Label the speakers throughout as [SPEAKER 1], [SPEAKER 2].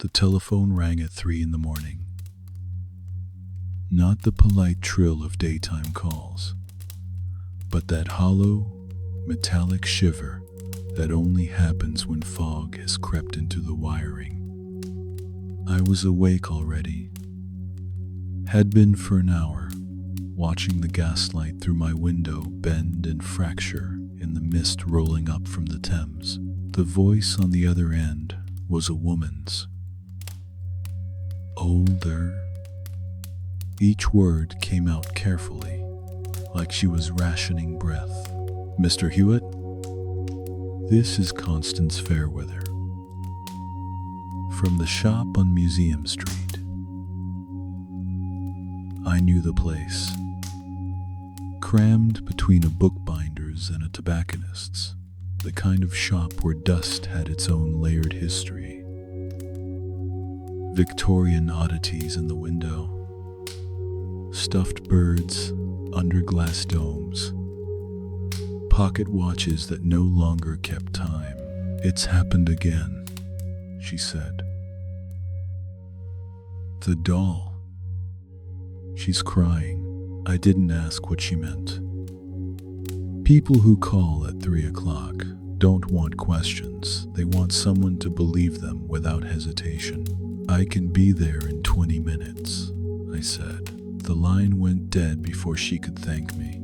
[SPEAKER 1] The telephone rang at 3 in the morning. Not the polite trill of daytime calls, but that hollow, metallic shiver that only happens when fog has crept into the wiring. I was awake already. Had been for an hour, watching the gaslight through my window bend and fracture in the mist rolling up from the Thames. The voice on the other end was a woman's. Older. Each word came out carefully, like she was rationing breath. Mr. Hewitt? This is Constance Fairweather. From the shop on Museum Street. I knew the place. Crammed between a bookbinder's and a tobacconist's, the kind of shop where dust had its own layered history. Victorian oddities in the window. Stuffed birds under glass domes. Pocket watches that no longer kept time. It's happened again, she said. The doll. She's crying. I didn't ask what she meant. People who call at 3 o'clock don't want questions. They want someone to believe them without hesitation. I can be there in 20 minutes, I said. The line went dead before she could thank me.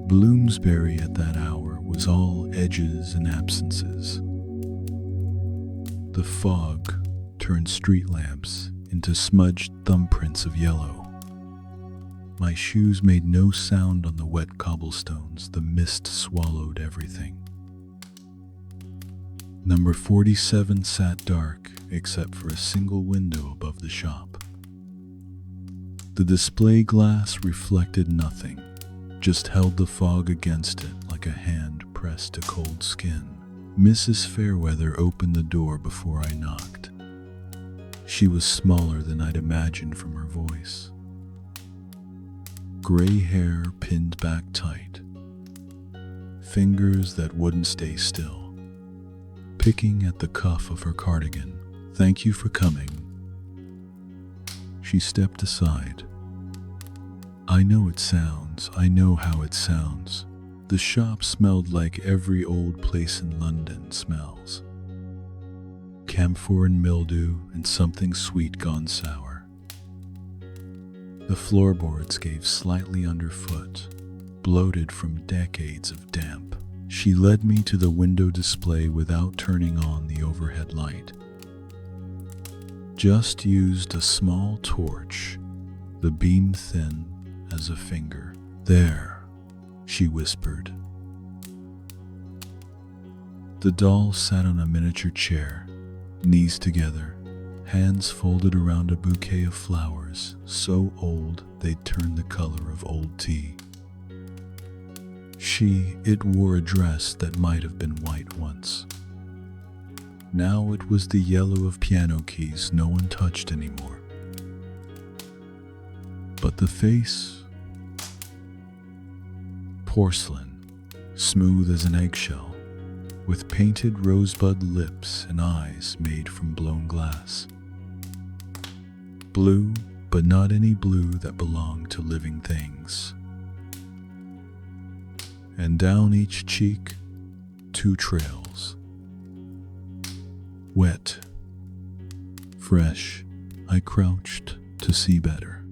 [SPEAKER 1] Bloomsbury at that hour was all edges and absences. The fog turned street lamps into smudged thumbprints of yellow. My shoes made no sound on the wet cobblestones. The mist swallowed everything. Number 47 sat dark, except for a single window above the shop. The display glass reflected nothing, just held the fog against it like a hand pressed to cold skin. Mrs. Fairweather opened the door before I knocked. She was smaller than I'd imagined from her voice. Gray hair pinned back tight. Fingers that wouldn't stay still. Picking at the cuff of her cardigan. Thank you for coming. She stepped aside. I know how it sounds. The shop smelled like every old place in London smells. Camphor and mildew and something sweet gone sour. The floorboards gave slightly underfoot, bloated from decades of damp. She led me to the window display without turning on the overhead light. Just used a small torch, the beam thin as a finger. There, she whispered. The doll sat on a miniature chair, knees together, hands folded around a bouquet of flowers, so old they'd turned the color of old tea. It wore a dress that might have been white once. Now it was the yellow of piano keys no one touched anymore. But the face? Porcelain, smooth as an eggshell, with painted rosebud lips and eyes made from blown glass. Blue, but not any blue that belonged to living things. And down each cheek, 2 trails. Wet, fresh, I crouched to see better.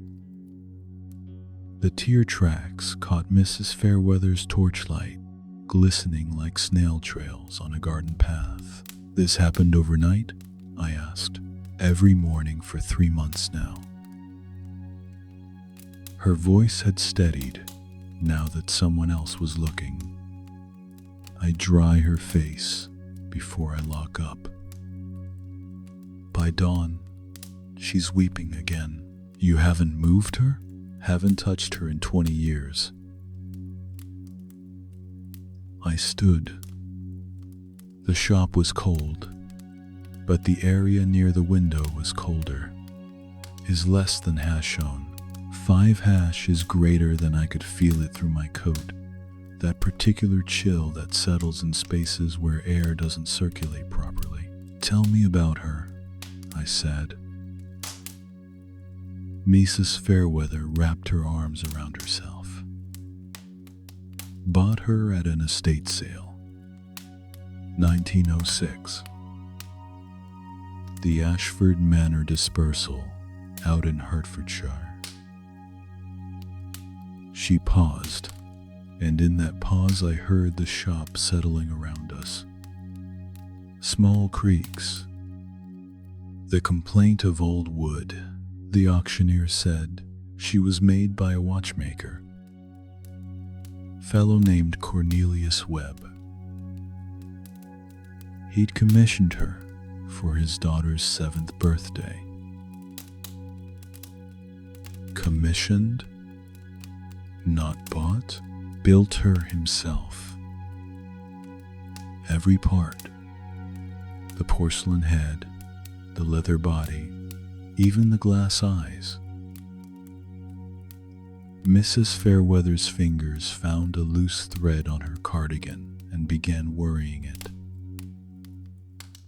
[SPEAKER 1] The tear tracks caught Mrs. Fairweather's torchlight, glistening like snail trails on a garden path. This happened overnight? I asked. Every morning for 3 months now. Her voice had steadied now that someone else was looking. I dry her face before I lock up. By dawn, she's weeping again. You haven't moved her? Haven't touched her in 20 years. I stood. The shop was cold, but the area near the window was colder. Is less than hash on. 5 hash is greater than I could feel it through my coat. That particular chill that settles in spaces where air doesn't circulate properly. Tell me about her, I said. Mrs. Fairweather wrapped her arms around herself. Bought her at an estate sale. 1906. The Ashford Manor dispersal out in Hertfordshire. She paused, and in that pause I heard the shop settling around us. Small creaks. The complaint of old wood, the auctioneer said. She was made by a watchmaker, fellow named Cornelius Webb. He'd commissioned her for his daughter's 7th birthday. Commissioned? Not bought? Built her himself. Every part. The porcelain head, the leather body, even the glass eyes. Mrs. Fairweather's fingers found a loose thread on her cardigan and began worrying it.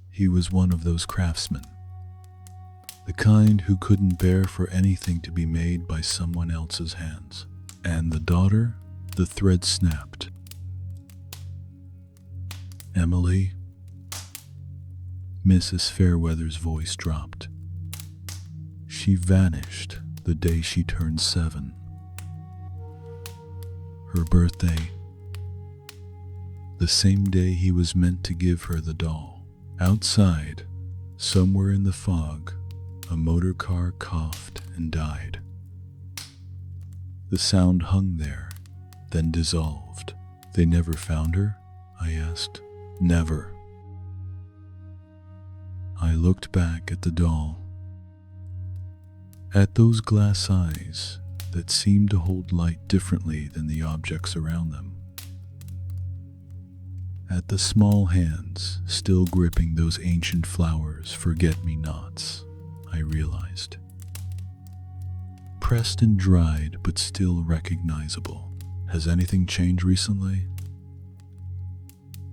[SPEAKER 1] He was one of those craftsmen, the kind who couldn't bear for anything to be made by someone else's hands. And the daughter, the thread snapped. Emily? Mrs. Fairweather's voice dropped. She vanished the day she turned 7. Her birthday, the same day he was meant to give her the doll. Outside, somewhere in the fog, a motor car coughed and died. The sound hung there, then dissolved. They never found her? I asked. Never. I looked back at the doll, at those glass eyes that seemed to hold light differently than the objects around them, at the small hands still gripping those ancient flowers, forget-me-nots, I realized. Pressed and dried, but still recognizable. Has anything changed recently?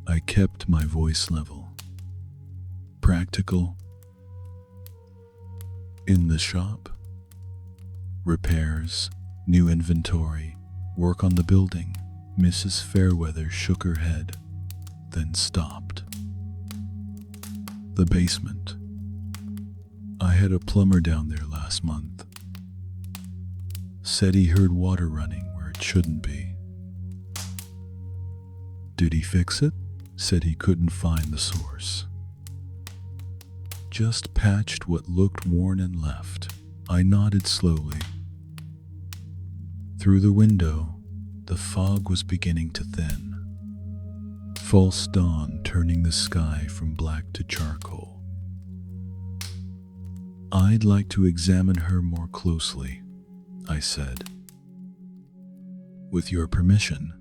[SPEAKER 1] I kept my voice level. Practical. In the shop. Repairs, new inventory, work on the building. Mrs. Fairweather shook her head, then stopped. The basement. I had a plumber down there last month. Said he heard water running where it shouldn't be. Did he fix it? Said he couldn't find the source. Just patched what looked worn and left. I nodded slowly. Through the window, the fog was beginning to thin. False dawn turning the sky from black to charcoal. I'd like to examine her more closely, I said. With your permission.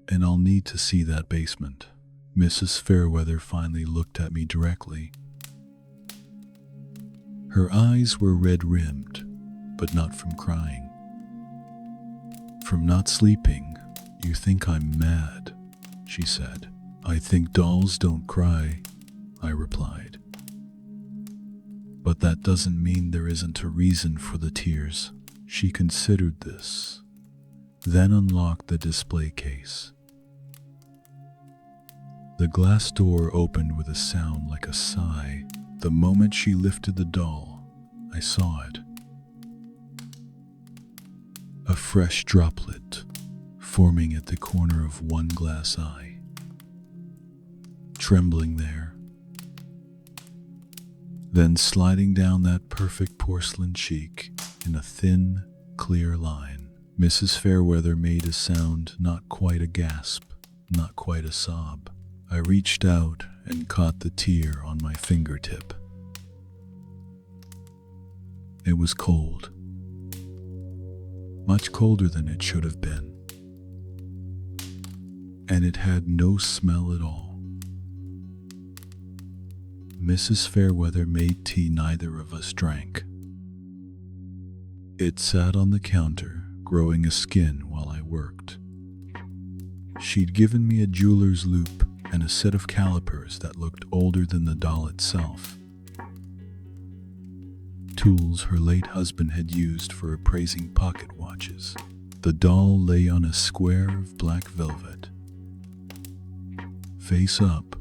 [SPEAKER 1] And I'll need to see that basement. Mrs. Fairweather finally looked at me directly. Her eyes were red-rimmed, but not from crying. From not sleeping. You think I'm mad, she said. I think dolls don't cry, I replied. But that doesn't mean there isn't a reason for the tears. She considered this, then unlocked the display case. The glass door opened with a sound like a sigh. The moment she lifted the doll, I saw it. A fresh droplet forming at the corner of one glass eye. Trembling there. Then sliding down that perfect porcelain cheek in a thin, clear line. Mrs. Fairweather made a sound, not quite a gasp, not quite a sob. I reached out and caught the tear on my fingertip. It was cold. Much colder than it should have been. And it had no smell at all. Mrs. Fairweather made tea neither of us drank. It sat on the counter, growing a skin while I worked. She'd given me a jeweler's loupe and a set of calipers that looked older than the doll itself. Tools her late husband had used for appraising pocket watches. The doll lay on a square of black velvet, face up,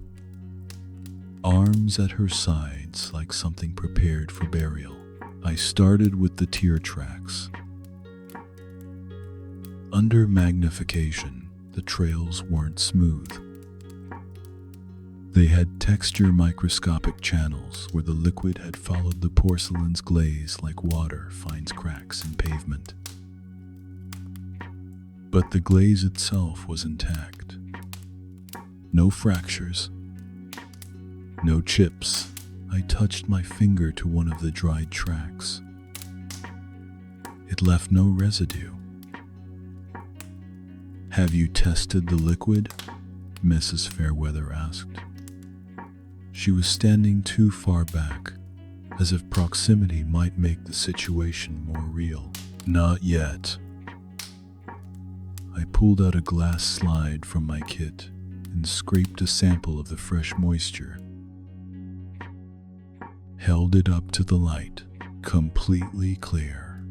[SPEAKER 1] arms at her sides like something prepared for burial. I started with the tear tracks. Under magnification, the trails weren't smooth. They had texture microscopic channels where the liquid had followed the porcelain's glaze like water finds cracks in pavement. But the glaze itself was intact. No fractures, no chips. I touched my finger to one of the dried tracks. It left no residue. "Have you tested the liquid?" Mrs. Fairweather asked. She was standing too far back, as if proximity might make the situation more real. "Not yet." I pulled out a glass slide from my kit and scraped a sample of the fresh moisture. Held it up to the light, completely clear.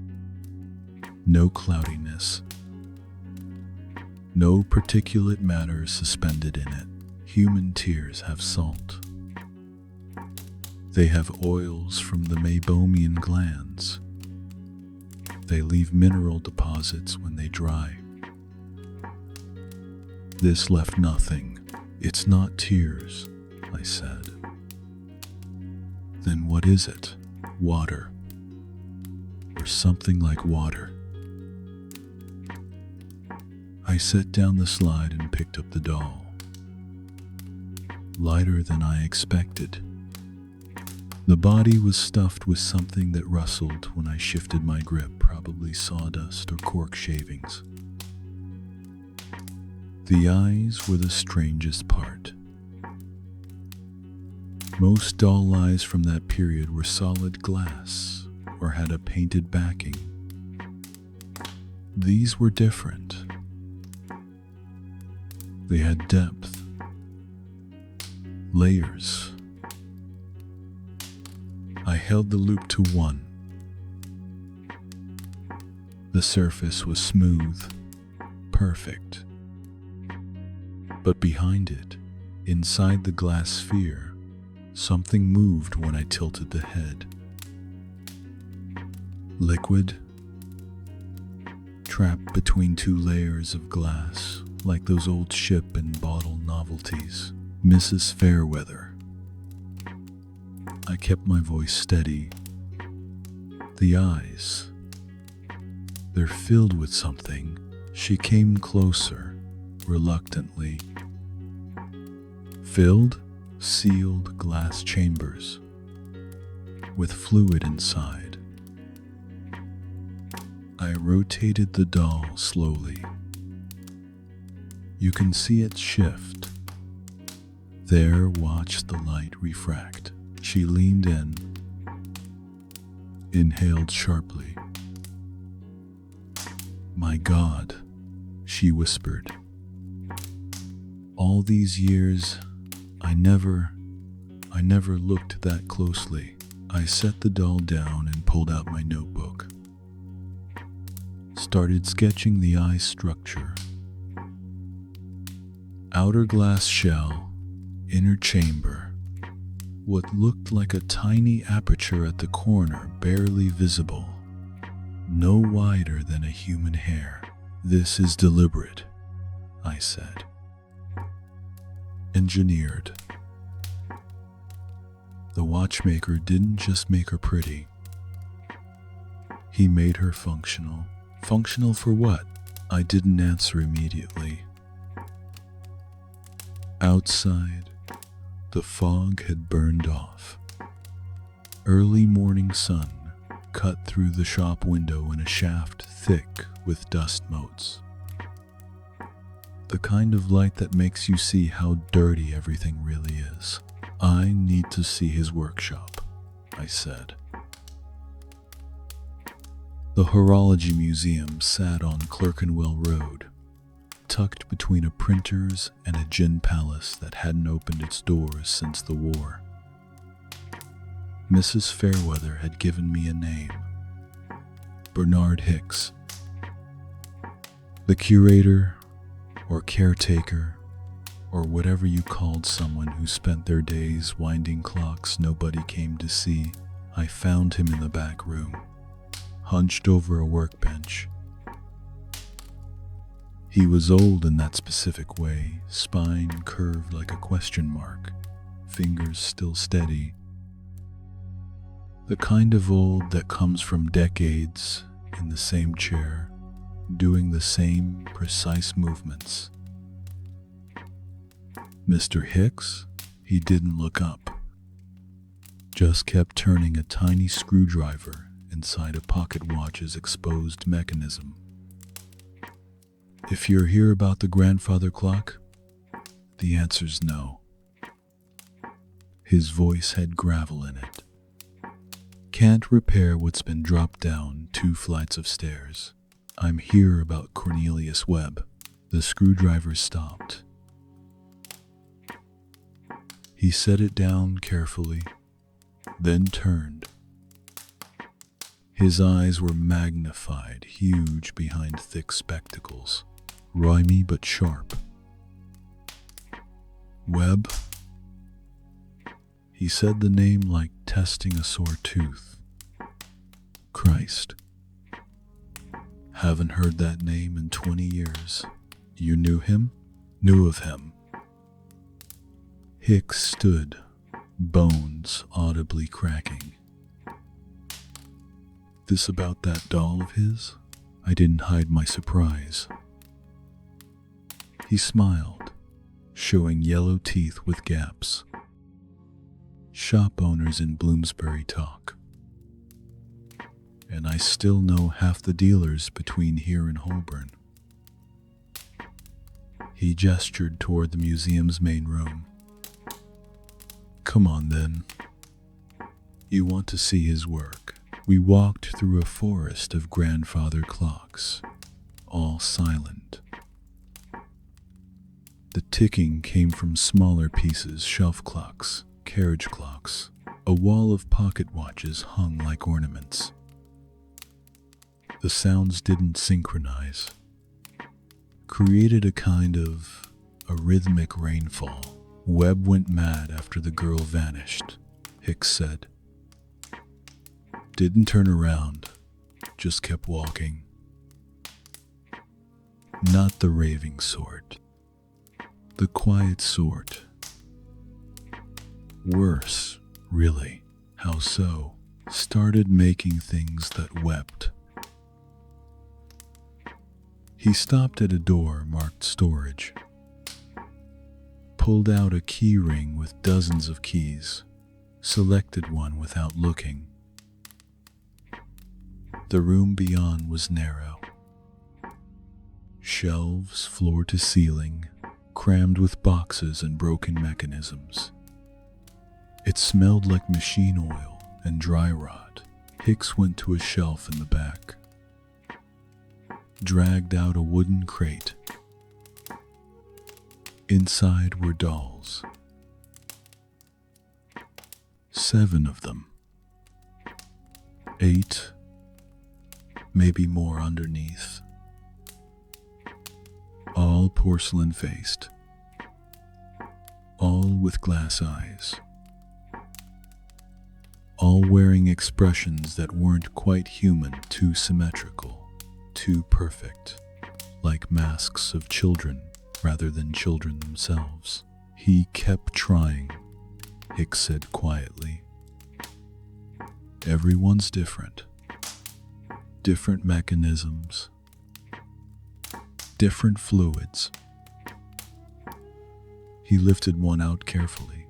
[SPEAKER 1] No cloudiness. No particulate matter suspended in it. Human tears have salt. They have oils from the meibomian glands. They leave mineral deposits when they dry. This left nothing. "It's not tears," I said. "Then what is it? Water. Or something like water." I set down the slide and picked up the doll. Lighter than I expected. The body was stuffed with something that rustled when I shifted my grip, probably sawdust or cork shavings. The eyes were the strangest part. Most doll eyes from that period were solid glass or had a painted backing. These were different. They had depth, layers. I held the loop to one. The surface was smooth, perfect. But behind it, inside the glass sphere, something moved when I tilted the head. Liquid, trapped between two layers of glass, like those old ship and bottle novelties. "Mrs. Fairweather." I kept my voice steady. "The eyes, they're filled with something." She came closer, reluctantly. Filled, sealed glass chambers with fluid inside. I rotated the doll slowly. You can see it shift. There, watch the light refract. She leaned in, inhaled sharply. "My God," she whispered. "All these years, I never looked that closely." I set the doll down and pulled out my notebook. Started sketching the eye structure. Outer glass shell, inner chamber. What looked like a tiny aperture at the corner, barely visible. No wider than a human hair. "This is deliberate," I said. "Engineered." The watchmaker didn't just make her pretty. He made her functional. Functional for what? I didn't answer immediately. Outside, the fog had burned off. Early morning sun cut through the shop window in a shaft thick with dust motes. The kind of light that makes you see how dirty everything really is. "I need to see his workshop," I said. The Horology Museum sat on Clerkenwell Road, tucked between a printer's and a gin palace that hadn't opened its doors since the war. Mrs. Fairweather had given me a name, Bernard Hicks. The curator, or caretaker, or whatever you called someone who spent their days winding clocks nobody came to see, I found him in the back room, hunched over a workbench. He was old in that specific way, spine curved like a question mark, fingers still steady. The kind of old that comes from decades in the same chair, doing the same precise movements. Mr. Hicks, he didn't look up, just kept turning a tiny screwdriver inside a pocket watch's exposed mechanism. If you're here about the grandfather clock, the answer's no. His voice had gravel in it. Can't repair what's been dropped down 2 flights of stairs. I'm here about Cornelius Webb. The screwdriver stopped. He set it down carefully, then turned. His eyes were magnified, huge behind thick spectacles, rhymy but sharp. Webb? He said the name like testing a sore tooth. Christ. Haven't heard that name in 20 years. You knew him? Knew of him. Hicks stood, bones audibly cracking. This about that doll of his? I didn't hide my surprise. He smiled, showing yellow teeth with gaps. Shop owners in Bloomsbury talk. And I still know half the dealers between here and Holborn. He gestured toward the museum's main room. Come on then. You want to see his work. We walked through a forest of grandfather clocks, all silent. The ticking came from smaller pieces, shelf clocks, carriage clocks. A wall of pocket watches hung like ornaments. The sounds didn't synchronize, created a kind of a rhythmic rainfall. Webb went mad after the girl vanished, Hicks said. Didn't turn around, just kept walking. Not the raving sort, the quiet sort. Worse, really. How so? Started making things that wept. He stopped at a door marked storage, pulled out a key ring with dozens of keys, selected one without looking. The room beyond was narrow. Shelves floor to ceiling, crammed with boxes and broken mechanisms. It smelled like machine oil and dry rot. Hicks went to a shelf in the back, dragged out a wooden crate. Inside were dolls. 7 of them. 8, maybe more underneath. All porcelain faced. All with glass eyes. All wearing expressions that weren't quite human, too symmetrical, too perfect, like masks of children rather than children themselves. He kept trying, Hicks said quietly. Everyone's different. Different mechanisms. Different fluids. He lifted one out carefully.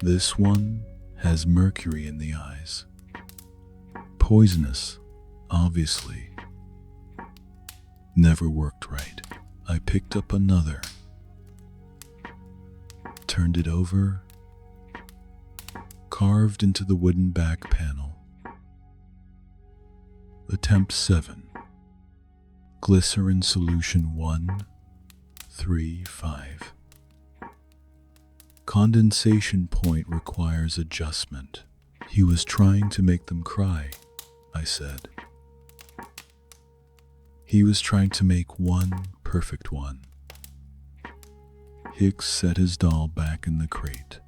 [SPEAKER 1] This one has mercury in the eyes. Poisonous, obviously. Never worked right. I picked up another, turned it over, carved into the wooden back panel. Attempt 7. Glycerin solution 135. Condensation point requires adjustment. He was trying to make them cry, I said. He was trying to make one perfect one. Hicks set his doll back in the crate.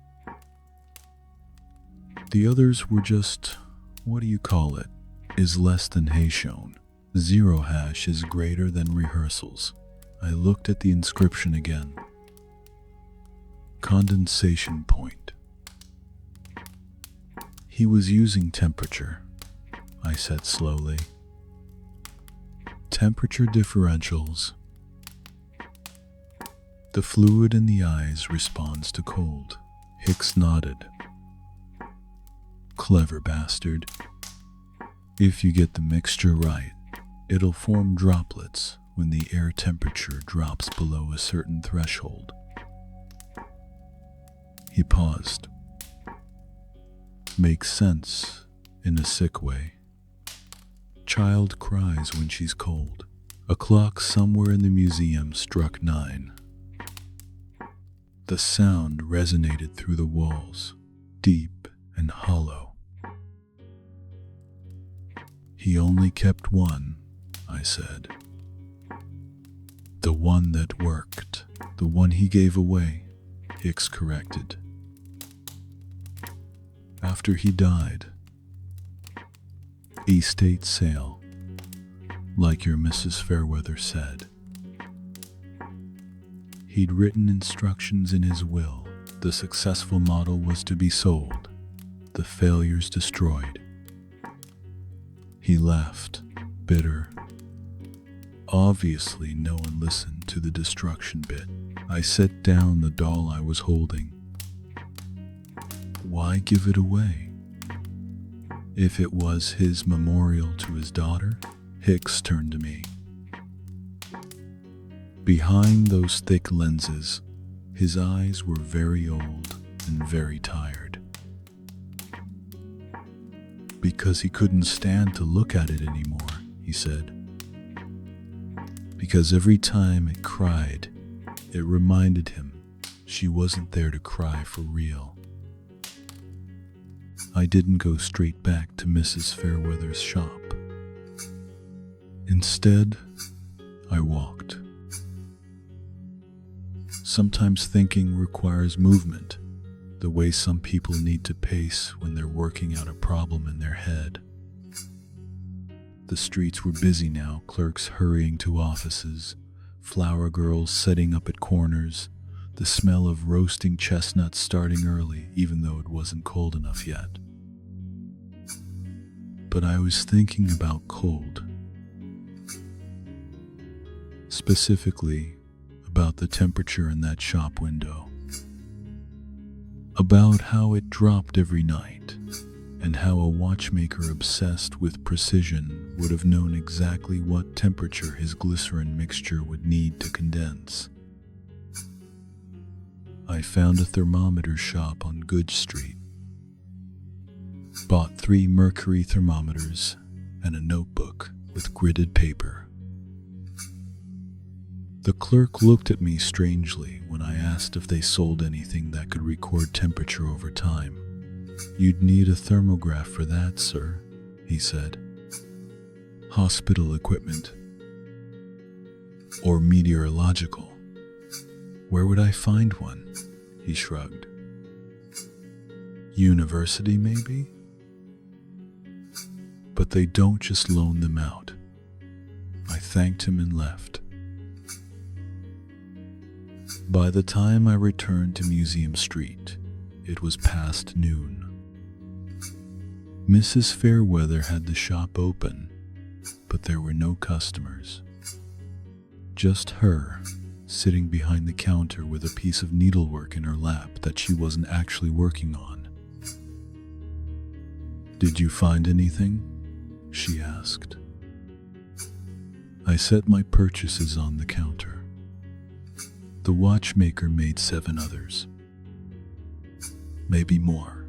[SPEAKER 1] The others were just, what do you call it, is less than Haitian. Zero hash is greater than rehearsals. I looked at the inscription again. Condensation point. He was using temperature, I said slowly. Temperature differentials. The fluid in the eyes responds to cold. Hicks nodded. Clever bastard. If you get the mixture right, it'll form droplets when the air temperature drops below a certain threshold. He paused. Makes sense, in a sick way. Child cries when she's cold. A clock somewhere in the museum struck 9. The sound resonated through the walls, deep and hollow. He only kept one, I said. The one that worked. The one he gave away, Hicks corrected. After he died. Estate sale, like your Mrs. Fairweather said. He'd written instructions in his will. The successful model was to be sold, the failures destroyed. He left, bitter. Obviously, no one listened to the destruction bit. I set down the doll I was holding. Why give it away? If it was his memorial to his daughter? Hicks turned to me. Behind those thick lenses, his eyes were very old and very tired. Because he couldn't stand to look at it anymore, he said. Because every time it cried, it reminded him she wasn't there to cry for real. I didn't go straight back to Mrs. Fairweather's shop. Instead, I walked. Sometimes thinking requires movement, the way some people need to pace when they're working out a problem in their head. The streets were busy now, clerks hurrying to offices, flower girls setting up at corners, the smell of roasting chestnuts starting early, even though it wasn't cold enough yet. But I was thinking about cold. Specifically, about the temperature in that shop window. About how it dropped every night, and how a watchmaker obsessed with precision would have known exactly what temperature his glycerin mixture would need to condense. I found a thermometer shop on Good Street. Bought 3 mercury thermometers and a notebook with gridded paper. The clerk looked at me strangely when I asked if they sold anything that could record temperature over time. You'd need a thermograph for that, sir, he said. Hospital equipment. Or meteorological. Where would I find one? He shrugged. University, maybe? But they don't just loan them out. I thanked him and left. By the time I returned to Museum Street, it was past noon. Mrs. Fairweather had the shop open, but there were no customers. Just her, sitting behind the counter with a piece of needlework in her lap that she wasn't actually working on. Did you find anything? She asked. I set my purchases on the counter. The watchmaker made 7 others. Maybe more.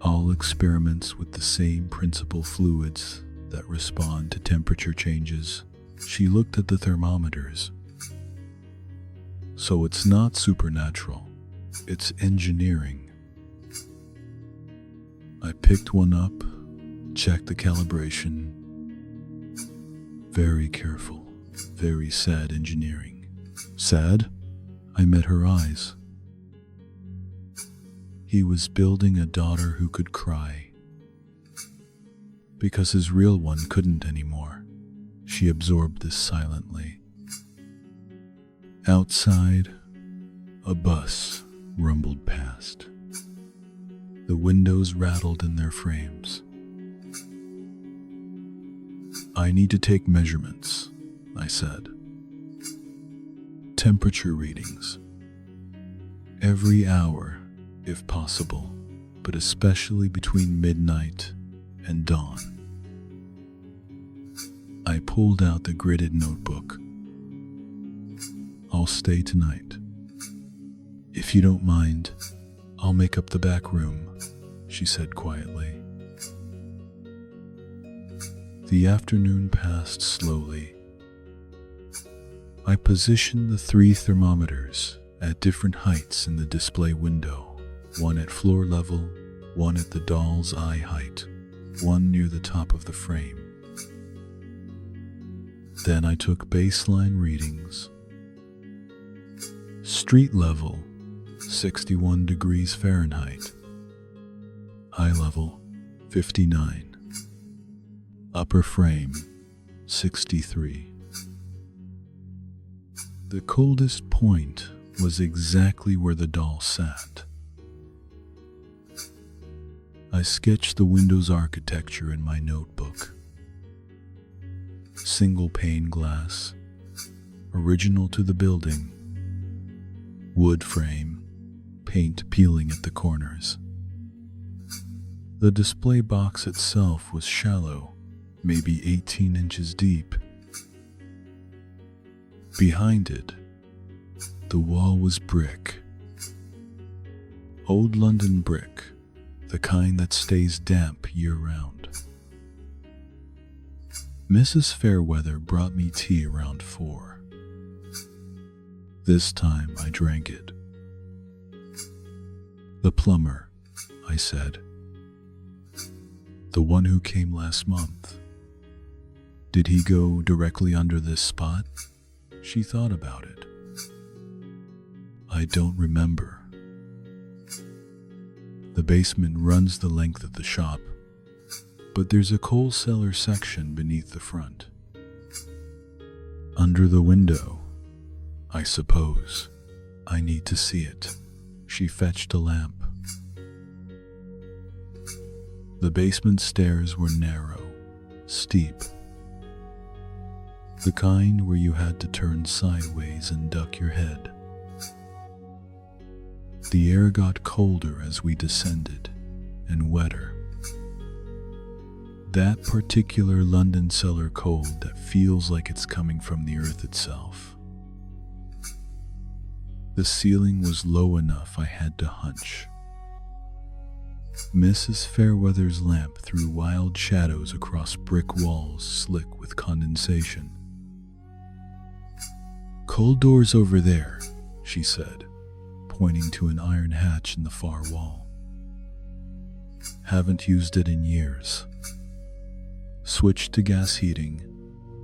[SPEAKER 1] All experiments with the same principal fluids that respond to temperature changes. She looked at the thermometers. So it's not supernatural, it's engineering. I picked one up, checked the calibration. Very careful, very sad engineering. Sad? I met her eyes. He was building a daughter who could cry. Because his real one couldn't anymore. She absorbed this silently. Outside, a bus rumbled past. The windows rattled in their frames. I need to take measurements, I said. Temperature readings. Every hour, if possible, but especially between midnight and dawn. I pulled out the gridded notebook. I'll stay tonight. If you don't mind, I'll make up the back room, she said quietly. The afternoon passed slowly. I positioned the 3 thermometers at different heights in the display window, one at floor level, one at the doll's eye height, one near the top of the frame. Then I took baseline readings. Street level, 61 degrees Fahrenheit. Eye level, 59. Upper frame, 63. The coldest point was exactly where the doll sat. I sketched the window's architecture in my notebook. Single pane glass, original to the building. Wood frame, paint peeling at the corners. The display box itself was shallow, maybe 18 inches deep. Behind it, the wall was brick. Old London brick, the kind that stays damp year-round. Mrs. Fairweather brought me tea around 4. This time I drank it. The plumber, I said. The one who came last month. Did he go directly under this spot? She thought about it. I don't remember. The basement runs the length of the shop, but there's a coal cellar section beneath the front. Under the window, I suppose. I need to see it. She fetched a lamp. The basement stairs were narrow, steep. The kind where you had to turn sideways and duck your head. The air got colder as we descended, and wetter. That particular London cellar cold that feels like it's coming from the earth itself. The ceiling was low enough I had to hunch. Mrs. Fairweather's lamp threw wild shadows across brick walls slick with condensation. Cold doors over there, she said, pointing to an iron hatch in the far wall. Haven't used it in years. Switched to gas heating,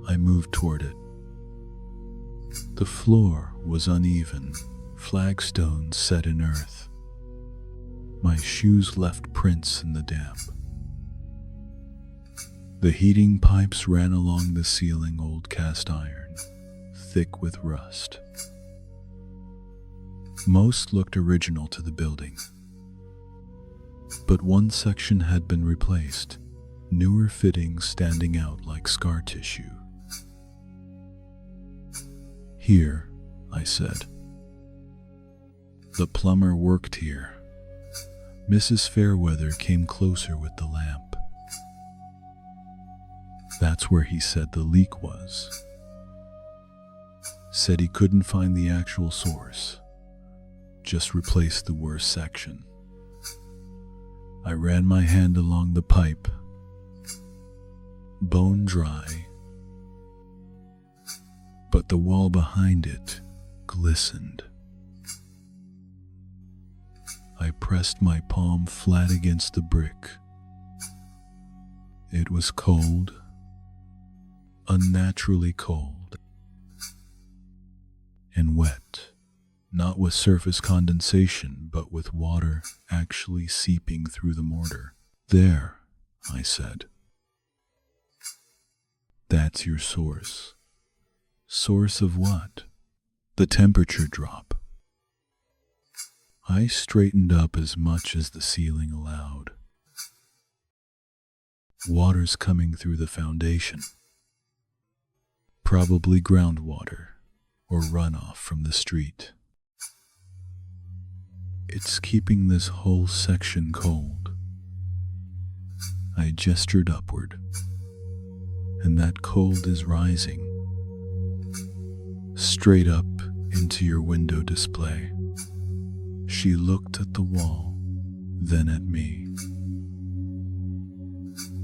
[SPEAKER 1] I moved toward it. The floor was uneven, flagstones set in earth. My shoes left prints in the damp. The heating pipes ran along the ceiling, old cast iron, thick with rust. Most looked original to the building, but one section had been replaced, newer fittings standing out like scar tissue. Here, I said. The plumber worked here. Mrs. Fairweather came closer with the lamp. That's where he said the leak was. Said he couldn't find the actual source. Just replaced the worst section. I ran my hand along the pipe. bone dry, but the wall behind it glistened. I pressed my palm flat against the brick. It was cold, unnaturally cold, and wet, not with surface condensation, but with water actually seeping through the mortar. "There," I said. "That's your source." "Source of what?" "The temperature drop." I straightened up as much as the ceiling allowed. "Water's coming through the foundation. Probably groundwater or runoff from the street. It's keeping this whole section cold." I gestured upward, "And that cold is rising straight up into your window display." She looked at the wall, then at me.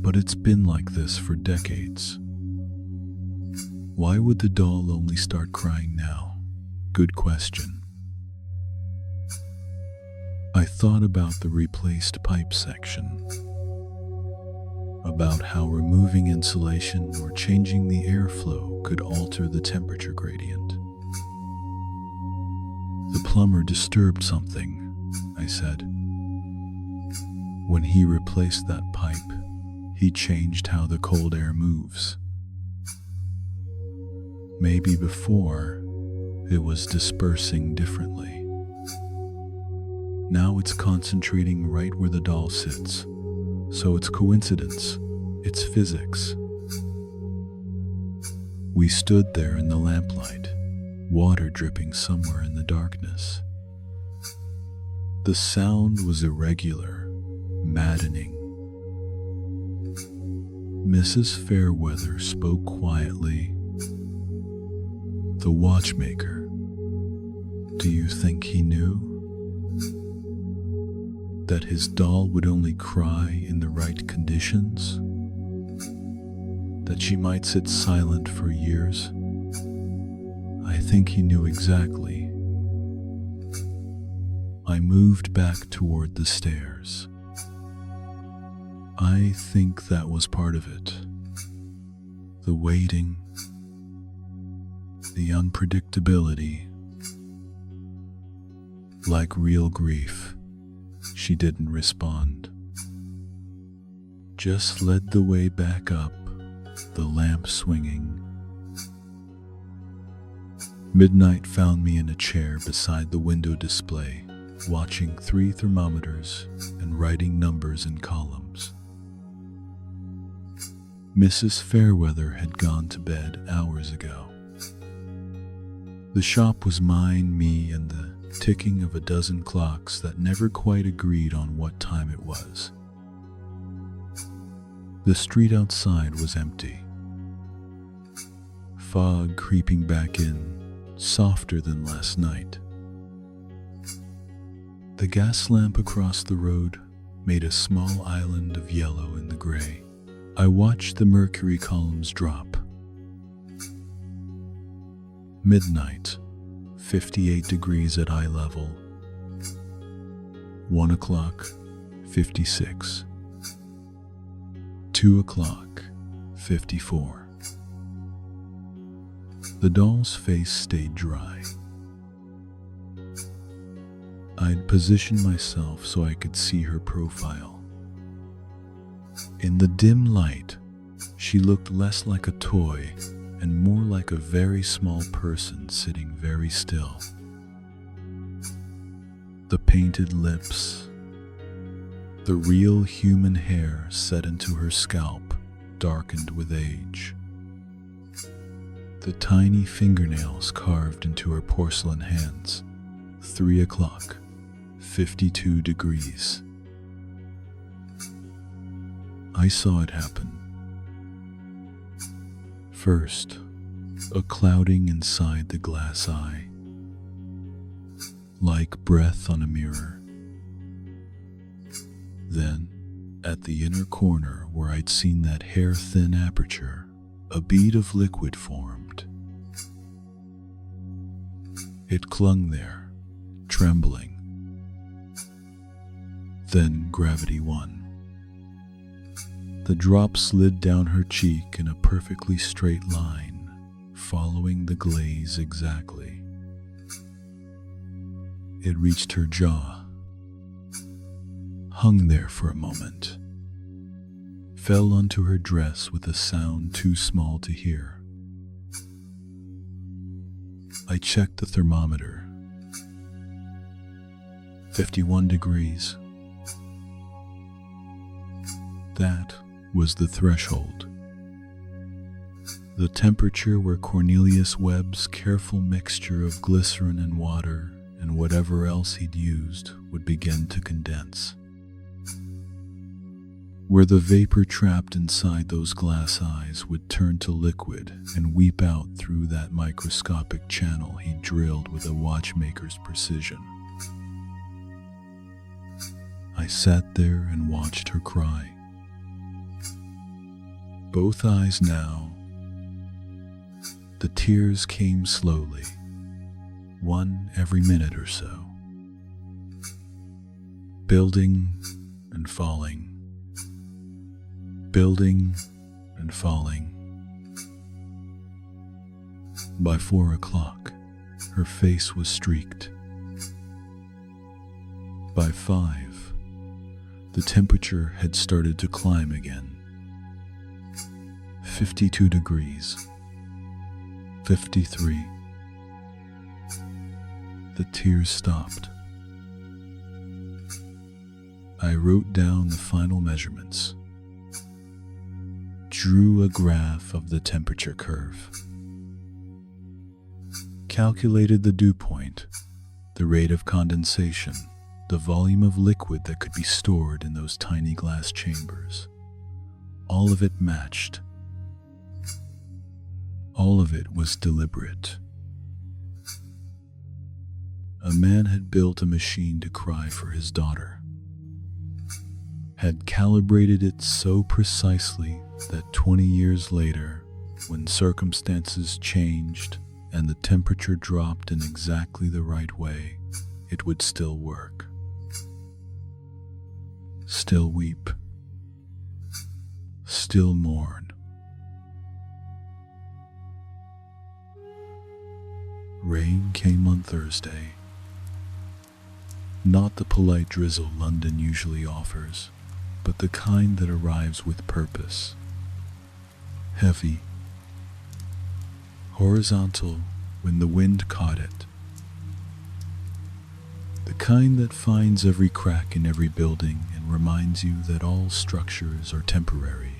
[SPEAKER 1] "But it's been like this for decades. Why would the doll only start crying now?" "Good question." I thought about the replaced pipe section, about how removing insulation or changing the airflow could alter the temperature gradient. "The plumber disturbed something," I said. "When he replaced that pipe, he changed how the cold air moves. Maybe before, it was dispersing differently. Now it's concentrating right where the doll sits. So it's coincidence. It's physics." We stood there in the lamplight, water dripping somewhere in the darkness. The sound was irregular, maddening. Mrs. Fairweather spoke quietly. "The watchmaker. Do you think he knew that his doll would only cry in the right conditions? That she might sit silent for years? I think he knew exactly." I moved back toward the stairs. I think that was part of it. The waiting, the unpredictability. Like real grief. She didn't respond. Just led the way back up, the lamp swinging. Midnight found me in a chair beside the window display, watching 3 thermometers and writing numbers in columns. Mrs. Fairweather had gone to bed hours ago. The shop was mine, me, and the ticking of a dozen clocks that never quite agreed on what time it was. The street outside was empty. Fog creeping back in, softer than last night. The gas lamp across the road made a small island of yellow in the gray. I watched the mercury columns drop. Midnight, 58 degrees at eye level. 1 o'clock, 56. 2 o'clock, 54. The doll's face stayed dry. I'd positioned myself so I could see her profile. In the dim light, she looked less like a toy and more like a very small person sitting very still. The painted lips, the real human hair set into her scalp, darkened with age. The tiny fingernails carved into her porcelain hands. 3 o'clock, 52 degrees. I saw it happen. First, a clouding inside the glass eye, like breath on a mirror. Then, At the inner corner where I'd seen that hair-thin aperture, a bead of liquid formed. It clung there, trembling. Then gravity won. The drop slid down her cheek in a perfectly straight line, following the glaze exactly. It reached her jaw, hung there for a moment, fell onto her dress with a sound too small to hear. I checked the thermometer. 51 degrees. That was the threshold. The temperature where Cornelius Webb's careful mixture of glycerin and water and whatever else he'd used would begin to condense. Where the vapor trapped inside those glass eyes would turn to liquid and weep out through that microscopic channel he drilled with a watchmaker's precision. I sat there and watched her cry. Both eyes now. The tears came slowly, one every minute or so, building and falling, building and falling. By 4 o'clock, her face was streaked. By 5, the temperature had started to climb again. 52 degrees, 53. The tears stopped. I wrote down the final measurements, drew a graph of the temperature curve, calculated the dew point, the rate of condensation, the volume of liquid that could be stored in those tiny glass chambers. All of it matched. All of it was deliberate. A man had built a machine to cry for his daughter, had calibrated it so precisely that 20 years later, when circumstances changed and the temperature dropped in exactly the right way, it would still work. Still weep. Still mourn. Rain came on Thursday. Not the polite drizzle London usually offers, but the kind that arrives with purpose. Heavy. Horizontal when the wind caught it. The kind that finds every crack in every building and reminds you that all structures are temporary.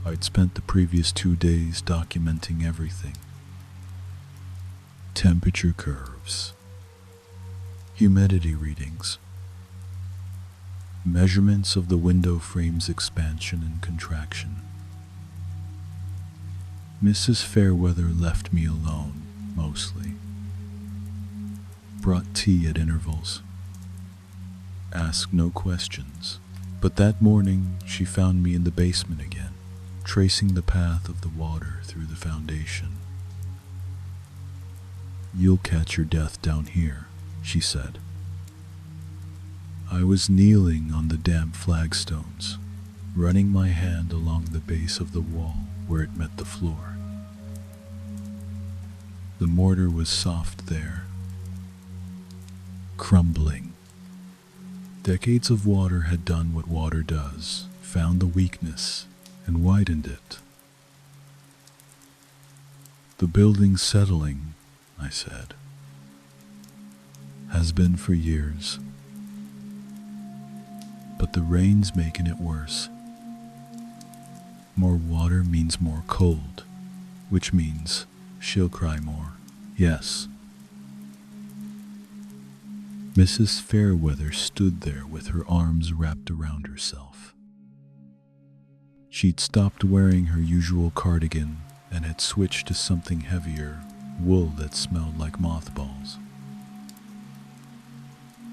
[SPEAKER 1] I'd spent the previous 2 days documenting everything. Temperature curves, humidity readings, measurements of the window frame's expansion and contraction. Mrs. Fairweather left me alone, mostly. Brought tea at intervals. Asked no questions, but that morning she found me in the basement again, tracing the path of the water through the foundation. "You'll catch your death down here," she said. I was kneeling on the damp flagstones, running my hand along the base of the wall where it met the floor. The mortar was soft there, crumbling. Decades of water had done what water does, found the weakness, and widened it. "The building's settling," I said. "Has been for years. But the rain's making it worse. More water means more cold, which means she'll cry more. Yes." Mrs. Fairweather stood there with her arms wrapped around herself. She'd stopped wearing her usual cardigan and had switched to something heavier, wool that smelled like mothballs.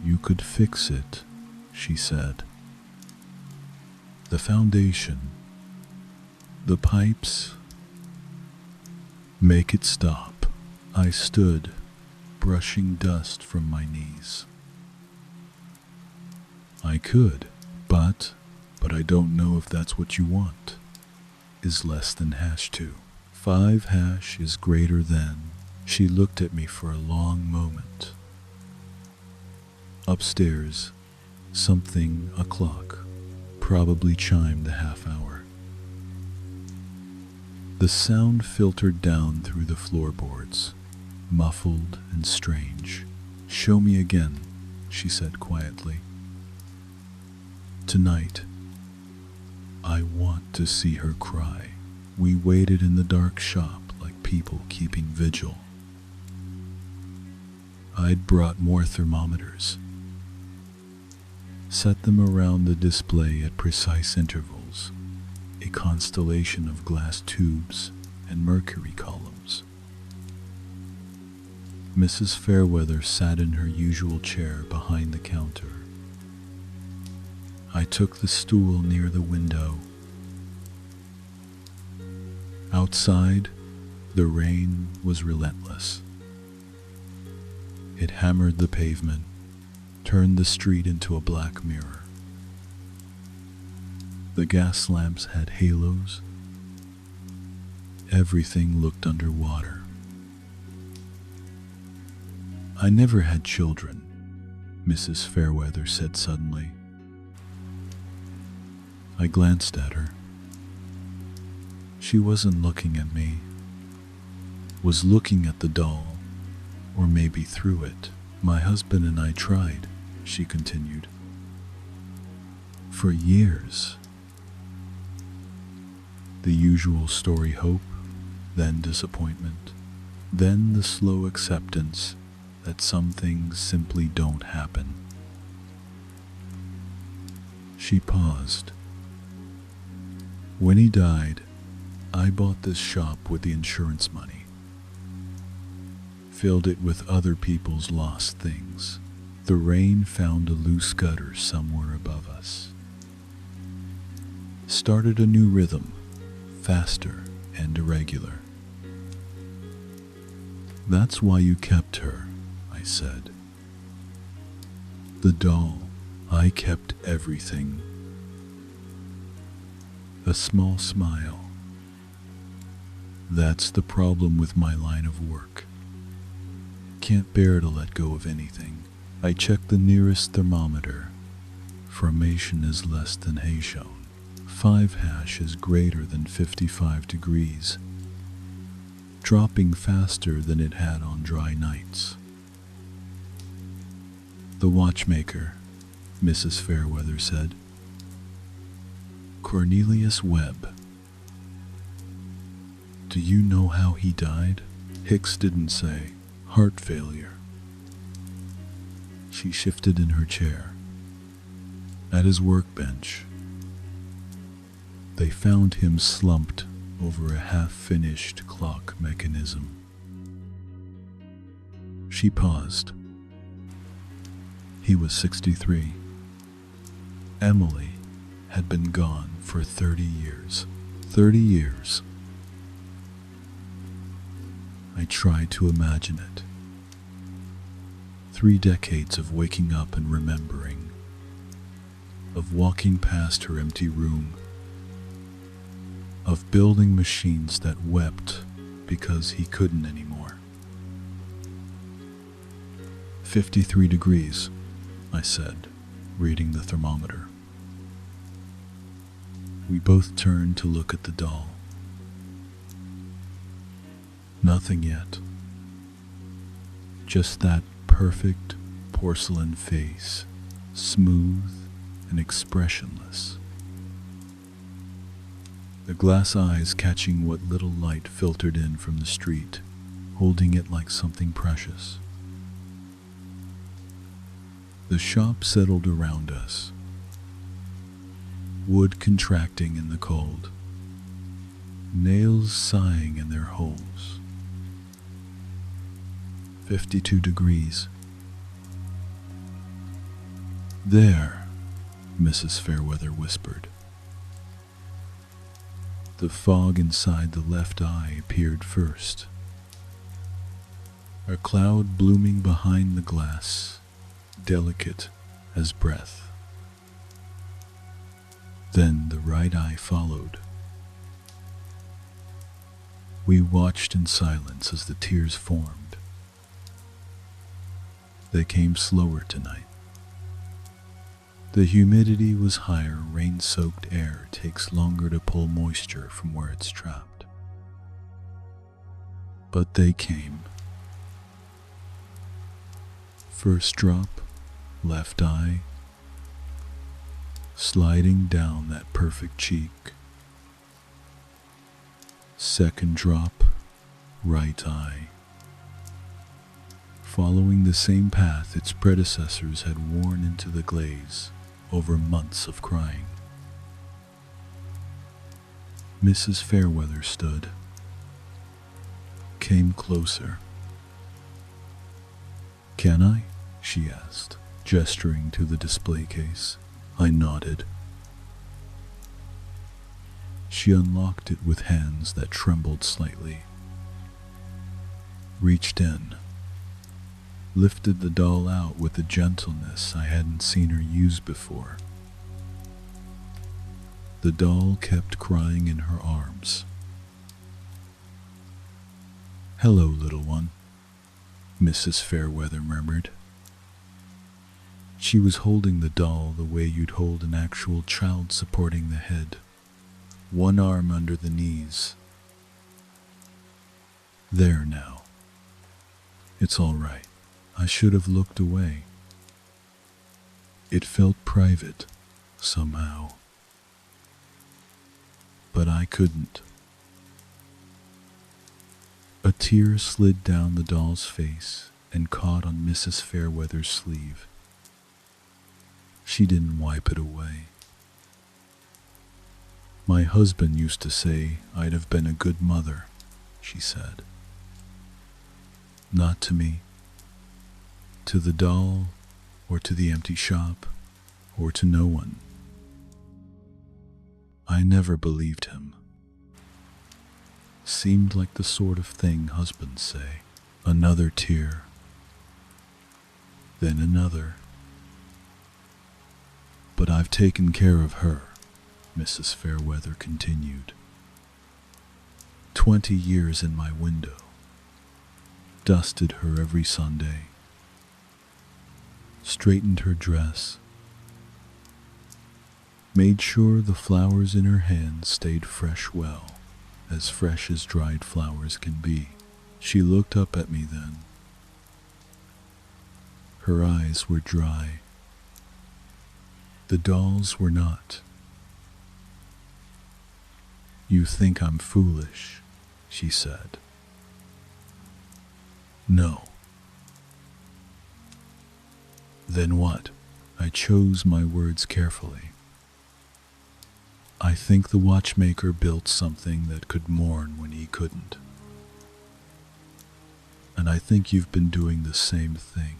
[SPEAKER 1] "You could fix it," she said. The foundation, the pipes. Make it stop. I stood, brushing dust from my knees. I could, but I don't know if that's what you want. Is less than #2. 5 hash is greater than. She looked at me for a long moment. Upstairs, something, a clock, probably chimed the half hour. The sound filtered down through the floorboards, muffled and strange. Show me again, she said quietly. Tonight, I want to see her cry. We waited in the dark shop like people keeping vigil. I'd brought more thermometers, set them around the display at precise intervals, a constellation of glass tubes and mercury columns. Mrs. Fairweather sat in her usual chair behind the counter. I took the stool near the window. Outside, the rain was relentless. It hammered the pavement, turned the street into a black mirror. The gas lamps had halos. Everything looked underwater. I never had children, Mrs. Fairweather said suddenly. I glanced at her. She wasn't looking at me, was looking at the doll, or maybe through it. My husband and I tried, she continued. For years. The usual story: hope, then disappointment, then the slow acceptance that some things simply don't happen. She paused. When he died, I bought this shop with the insurance money, filled it with other people's lost things. The rain found a loose gutter somewhere above us, started a new rhythm, faster and irregular. That's why you kept her, I said. The doll. I kept everything. A small smile. That's the problem with my line of work. Can't bear to let go of anything. I checked the nearest thermometer. Formation is less than Hayshone. 5 hash is greater than 55 degrees, dropping faster than it had on dry nights. The watchmaker, Mrs. Fairweather said. Cornelius Webb. Do you know how he died? Hicks didn't say. Heart failure. She shifted in her chair. At his workbench, they found him slumped over a half-finished clock mechanism. She paused. He was 63. Emily had been gone for 30 years. 30 years. I tried to imagine it. 3 decades of waking up and remembering, of walking past her empty room, of building machines that wept because he couldn't anymore. 53 degrees, I said, reading the thermometer. We both turned to look at the doll. Nothing yet. Just that perfect porcelain face, smooth and expressionless. The glass eyes catching what little light filtered in from the street, holding it like something precious. The shop settled around us, wood contracting in the cold, nails sighing in their holes. 52 degrees. There, Mrs. Fairweather whispered. The fog inside the left eye appeared first, a cloud blooming behind the glass, delicate as breath. Then the right eye followed. We watched in silence as the tears formed. They came slower tonight. The humidity was higher. Rain-soaked air takes longer to pull moisture from where it's trapped. But they came. First drop, left eye, sliding down that perfect cheek. Second drop, right eye, following the same path its predecessors had worn into the glaze over months of crying. Mrs. Fairweather stood, came closer. "Can I?" she asked, gesturing to the display case. I nodded. She unlocked it with hands that trembled slightly, reached in, lifted the doll out with a gentleness I hadn't seen her use before. The doll kept crying in her arms. "Hello, little one," Mrs. Fairweather murmured. She was holding the doll the way you'd hold an actual child, supporting the head, one arm under the knees. "There now. It's all right. I should have looked away." It felt private, somehow. But I couldn't. A tear slid down the doll's face and caught on Mrs. Fairweather's sleeve. She didn't wipe it away. "My husband used to say I'd have been a good mother," she said. "Not to me. To the doll, or to the empty shop, or to no one. I never believed him. Seemed like the sort of thing husbands say." Another tear. Then another. "But I've taken care of her," Mrs. Fairweather continued. 20 years in my window. Dusted her every Sunday. Straightened her dress. Made sure the flowers in her hands stayed fresh, well, as fresh as dried flowers can be. She looked up at me then. Her eyes were dry. The doll's were not. "You think I'm foolish," she said. "No." "Then what?" I chose my words carefully. "I think the watchmaker built something that could mourn when he couldn't. And I think you've been doing the same thing.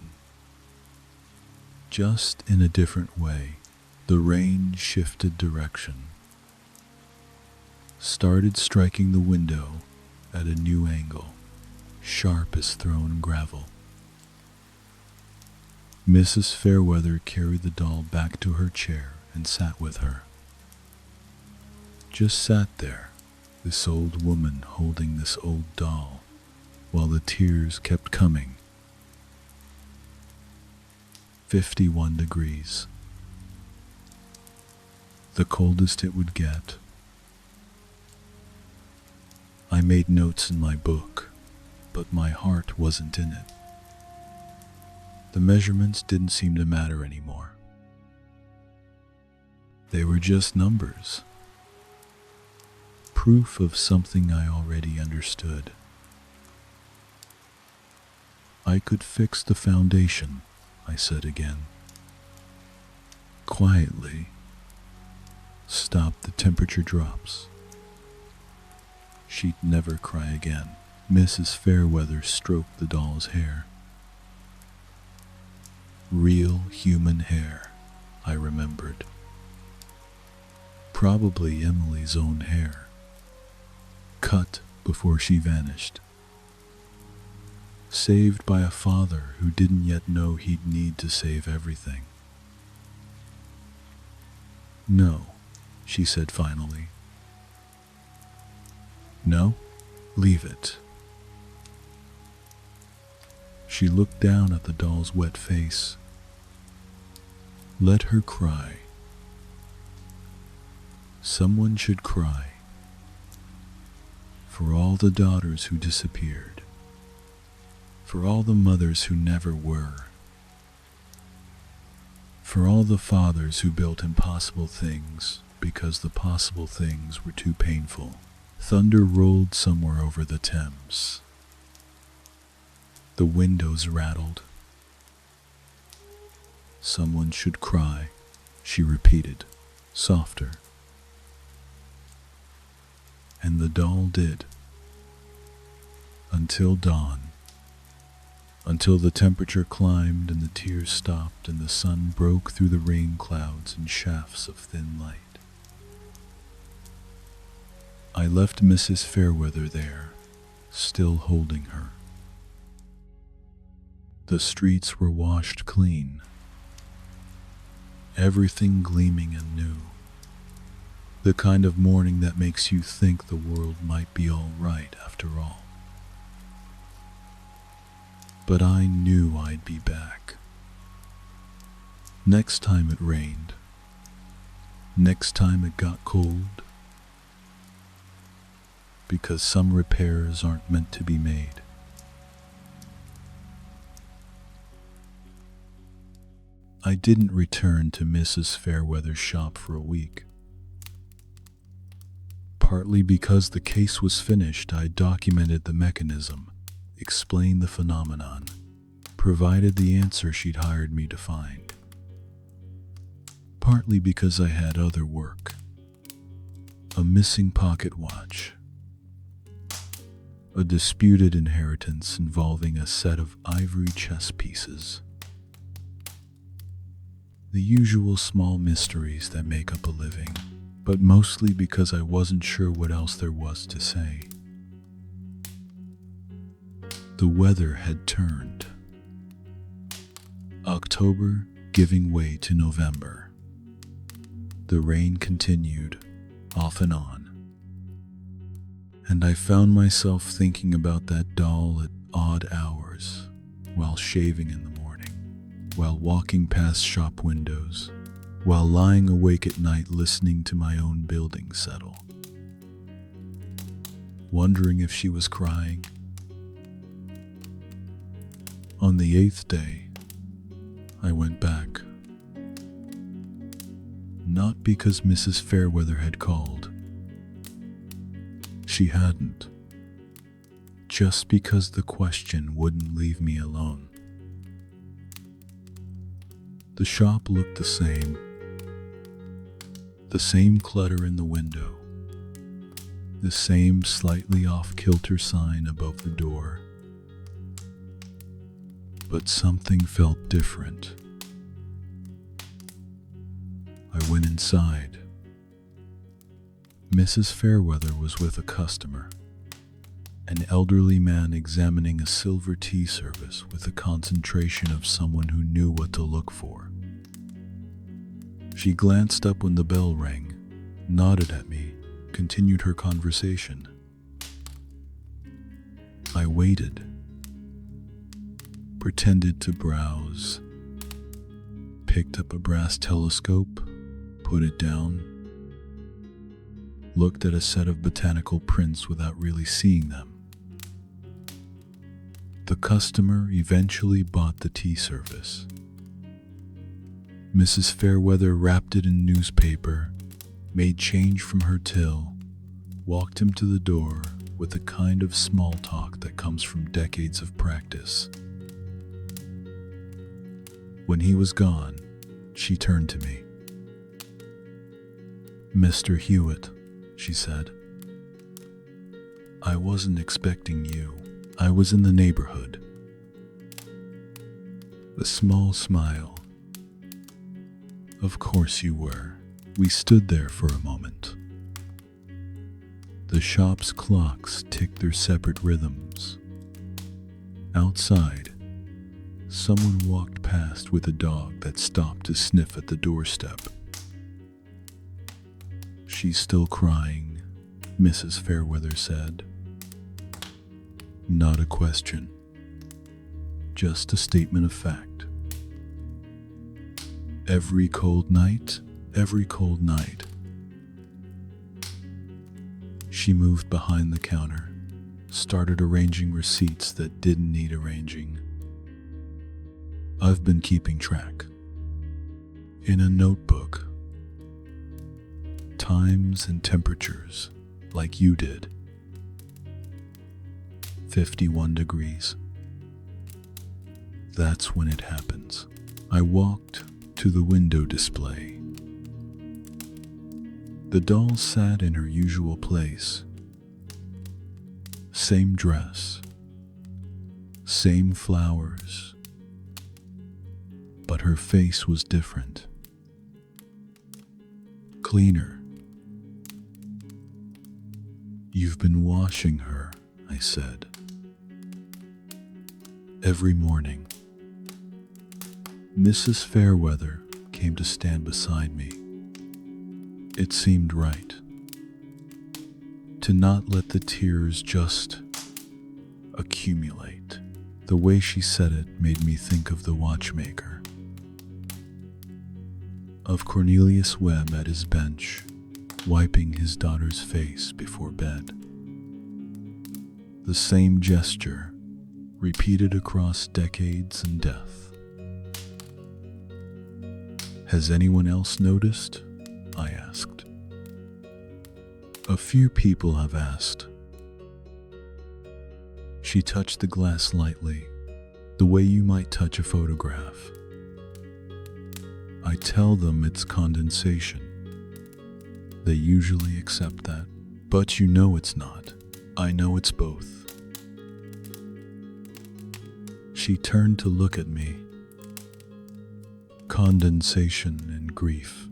[SPEAKER 1] Just in a different way." The rain shifted direction. Started striking the window at a new angle, sharp as thrown gravel. Mrs. Fairweather carried the doll back to her chair and sat with her. Just sat there, this old woman holding this old doll, while the tears kept coming. 51 degrees. The coldest it would get. I made notes in my book, but my heart wasn't in it. The measurements didn't seem to matter anymore. They were just numbers. Proof of something I already understood. "I could fix the foundation," I said again. Quietly. Stop the temperature drops. She'd never cry again. Mrs. Fairweather stroked the doll's hair. Real human hair, I remembered. Probably Emily's own hair, cut before she vanished. Saved by a father who didn't yet know he'd need to save everything. "No," she said finally. "No? Leave it." She looked down at the doll's wet face. Let her cry. Someone should cry. For all the daughters who disappeared. For all the mothers who never were. For all the fathers who built impossible things because the possible things were too painful. Thunder rolled somewhere over the Thames. The windows rattled. "Someone should cry," she repeated, softer. And the doll did. Until dawn. Until the temperature climbed and the tears stopped and the sun broke through the rain clouds in shafts of thin light. I left Mrs. Fairweather there, still holding her. The streets were washed clean, everything gleaming and new. The kind of morning that makes you think the world might be all right after all. But I knew I'd be back. Next time it rained. Next time it got cold. Because some repairs aren't meant to be made. I didn't return to Mrs. Fairweather's shop for a week. Partly because the case was finished, I documented the mechanism, explained the phenomenon, provided the answer she'd hired me to find. Partly because I had other work. A missing pocket watch. A disputed inheritance involving a set of ivory chess pieces. The usual small mysteries that make up a living, but mostly because I wasn't sure what else there was to say. The weather had turned. October giving way to November. The rain continued, off and on. And I found myself thinking about that doll at odd hours, while shaving in the morning, while walking past shop windows, while lying awake at night listening to my own building settle. Wondering if she was crying. On the 8th day, I went back. Not because Mrs. Fairweather had called. She hadn't. Just because the question wouldn't leave me alone. The shop looked the same. The same clutter in the window. The same slightly off-kilter sign above the door. But something felt different. I went inside. Mrs. Fairweather was with a customer, an elderly man examining a silver tea service with a concentration of someone who knew what to look for. She glanced up when the bell rang, nodded at me, continued her conversation. I waited, pretended to browse, picked up a brass telescope, put it down, looked at a set of botanical prints without really seeing them. The customer eventually bought the tea service. Mrs. Fairweather wrapped it in newspaper, made change from her till, walked him to the door with the kind of small talk that comes from decades of practice. When he was gone, she turned to me. "Mr. Hewitt," she said. "I wasn't expecting you. I was in the neighborhood." A small smile. "Of course you were," We stood there for a moment. The shop's clocks ticked their separate rhythms. Outside, someone walked past with a dog that stopped to sniff at the doorstep. "She's still crying," Mrs. Fairweather said. Not a question, just a statement of fact. Every cold night. She moved behind the counter, started arranging receipts that didn't need arranging. "I've been keeping track. In a notebook. Times and temperatures, like you did. 51 degrees. That's when it happens." I walked to the window display. The doll sat in her usual place. Same dress, same flowers, but her face was different. Cleaner. "You've been washing her," I said. "Every morning." Mrs. Fairweather came to stand beside me. It seemed right to not let the tears just accumulate. The way she said it made me think of the watchmaker, of Cornelius Webb at his bench, wiping his daughter's face before bed. The same gesture, repeated across decades and death. "Has anyone else noticed?" I asked. "A few people have asked." She touched the glass lightly, the way you might touch a photograph. "I tell them it's condensation. They usually accept that. But you know it's not. I know it's both." She turned to look at me. "Condensation and grief.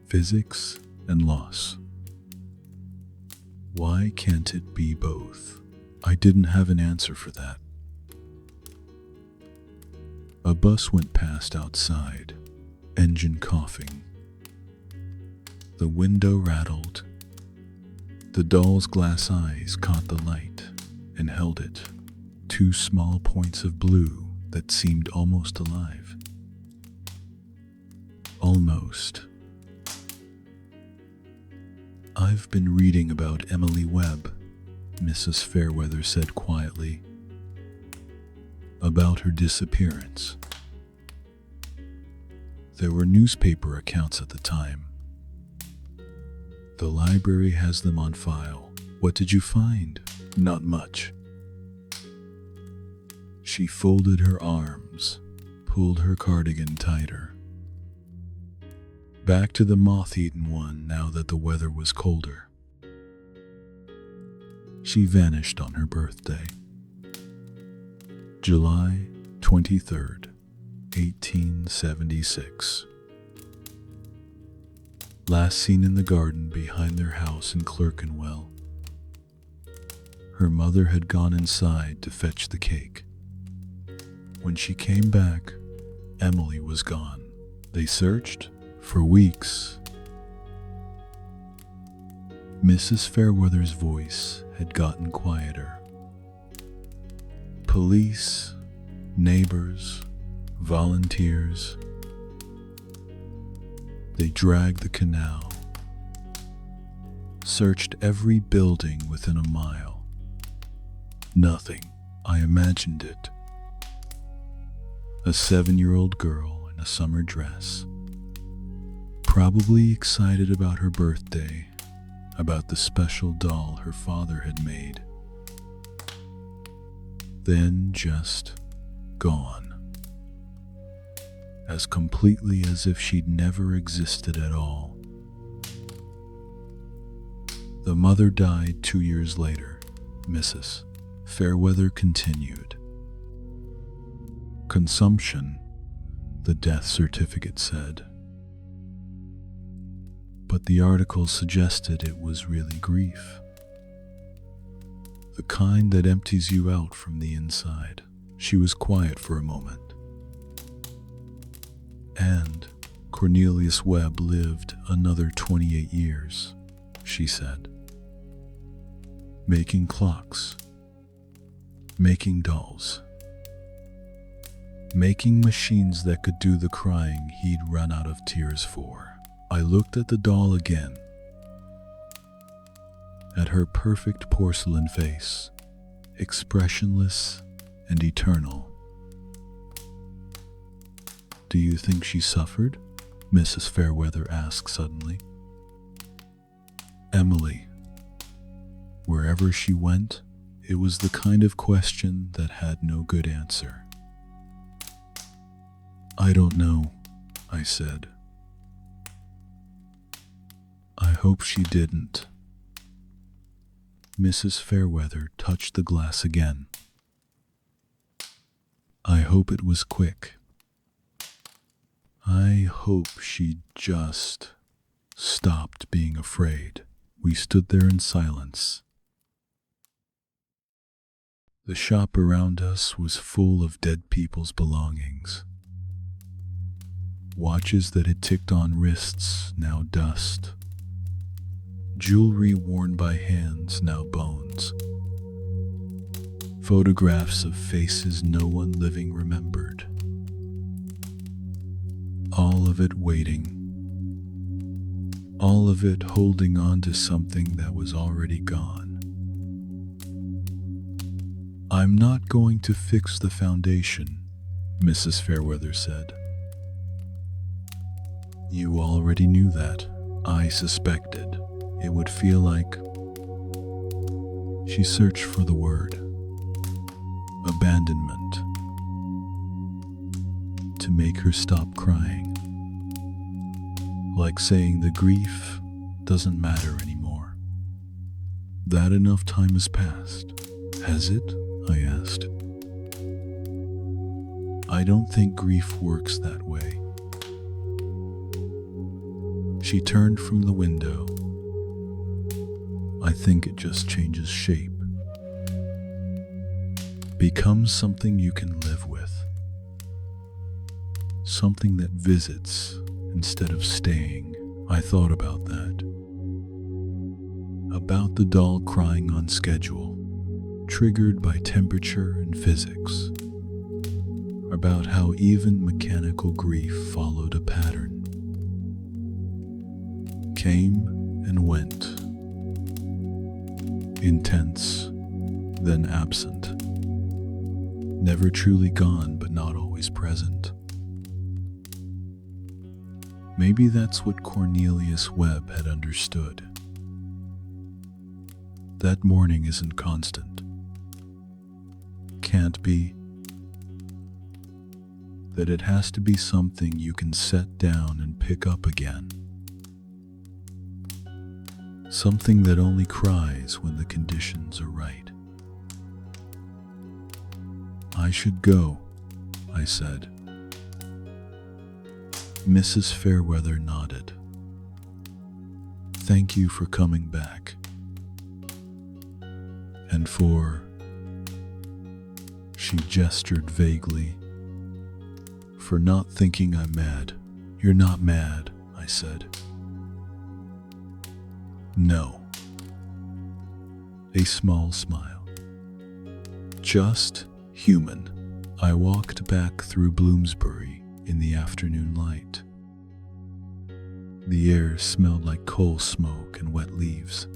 [SPEAKER 1] Physics and loss. Why can't it be both?" I didn't have an answer for that. A bus went past outside, engine coughing. The window rattled. The doll's glass eyes caught the light and held it. Two small points of blue that seemed almost alive. Almost. "I've been reading about Emily Webb," Mrs. Fairweather said quietly. "About her disappearance. There were newspaper accounts at the time. The library has them on file. What did you find?" "Not much." She folded her arms, pulled her cardigan tighter. "Back to the moth-eaten one now that the weather was colder." She vanished on her birthday. July 23rd, 1876. Last seen in the garden behind their house in Clerkenwell. Her mother had gone inside to fetch the cake. When she came back, Emily was gone. They searched for weeks. Mrs. Fairweather's voice had gotten quieter. Police, neighbors, volunteers. They dragged the canal, searched every building within a mile. Nothing. I imagined it. A 7-year-old girl in a summer dress, probably excited about her birthday, about the special doll her father had made. Then just gone. As completely as if she'd never existed at all. The mother died 2 years later, Mrs. Fairweather continued. Consumption, the death certificate said. but the article suggested it was really grief. The kind that empties you out from the inside. She was quiet for a moment. And Cornelius Webb lived another 28 years, she said. Making clocks, making dolls, making machines that could do the crying he'd run out of tears for. I looked at the doll again, at her perfect porcelain face, expressionless and eternal. Do you think she suffered? Mrs. Fairweather asked suddenly. Emily, wherever she went, it was the kind of question that had no good answer. I don't know, I said. I hope she didn't. Mrs. Fairweather touched the glass again. I hope it was quick. I hope she just stopped being afraid. We stood there in silence. The shop around us was full of dead people's belongings. Watches that had ticked on wrists, now dust. Jewelry worn by hands, now bones. Photographs of faces no one living remembered. All of it waiting. All of it holding on to something that was already gone. I'm not going to fix the foundation, Mrs. Fairweather said. You already knew that. I suspected it would feel like. She searched for the word. Abandonment. To make her stop crying. Like saying the grief doesn't matter anymore. That enough time has passed. Has it? I asked. I don't think grief works that way. She turned from the window. I think it just changes shape. Becomes something you can live with. Something that visits instead of staying. I thought about that. About the doll crying on schedule, triggered by temperature and physics. About how even mechanical grief followed a pattern. Came and went. Intense, then absent. Never truly gone, but not always present. Maybe that's what Cornelius Webb had understood. That mourning isn't constant. Can't be. That it has to be something you can set down and pick up again. Something that only cries when the conditions are right. I should go, I said. Mrs. Fairweather nodded. Thank you for coming back. And for... She gestured vaguely. For not thinking I'm mad. You're not mad, I said. No. A small smile. Just human. I walked back through Bloomsbury in the afternoon light. The air smelled like coal smoke and wet leaves.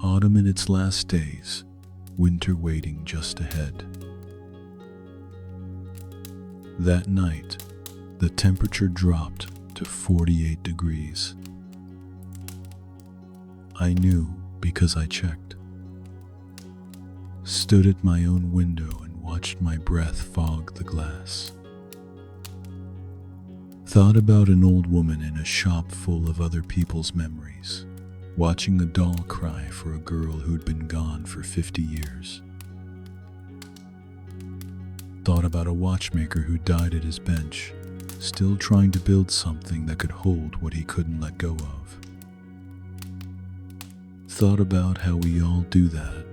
[SPEAKER 1] Autumn in its last days, winter waiting just ahead. That night, the temperature dropped to 48 degrees. I knew because I checked. Stood at my own window and watched my breath fog the glass. Thought about an old woman in a shop full of other people's memories, watching a doll cry for a girl who'd been gone for 50 years. Thought about a watchmaker who died at his bench, still trying to build something that could hold what he couldn't let go of. Thought about how we all do that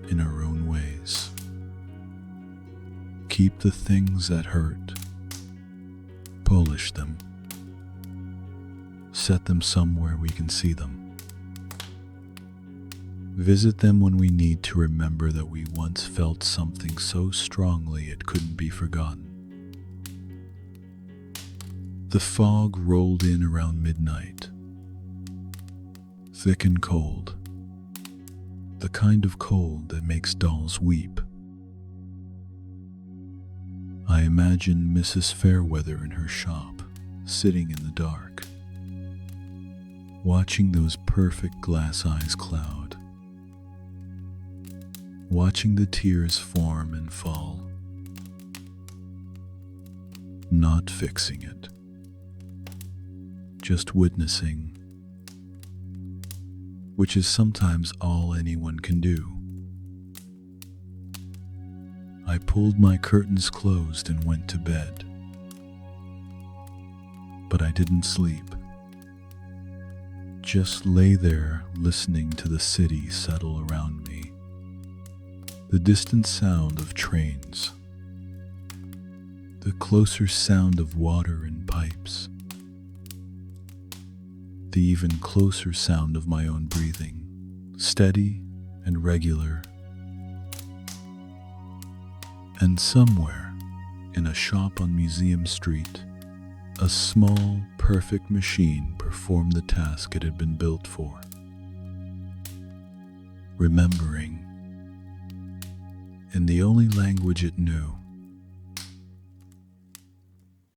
[SPEAKER 1] in our own ways. Keep the things that hurt, polish them, set them somewhere we can see them. Visit them when we need to remember that we once felt something so strongly it couldn't be forgotten. The fog rolled in around midnight, thick and cold, the kind of cold that makes dolls weep. I imagined Mrs. Fairweather in her shop, sitting in the dark, watching those perfect glass eyes cloud, watching the tears form and fall, not fixing it, just witnessing, which is sometimes all anyone can do. I pulled my curtains closed and went to bed. But I didn't sleep. Just lay there listening to the city settle around me. The distant sound of trains. The closer sound of water in pipes. The even closer sound of my own breathing, steady and regular. And somewhere, in a shop on Museum Street, a small, perfect machine performed the task it had been built for. Remembering, in the only language it knew,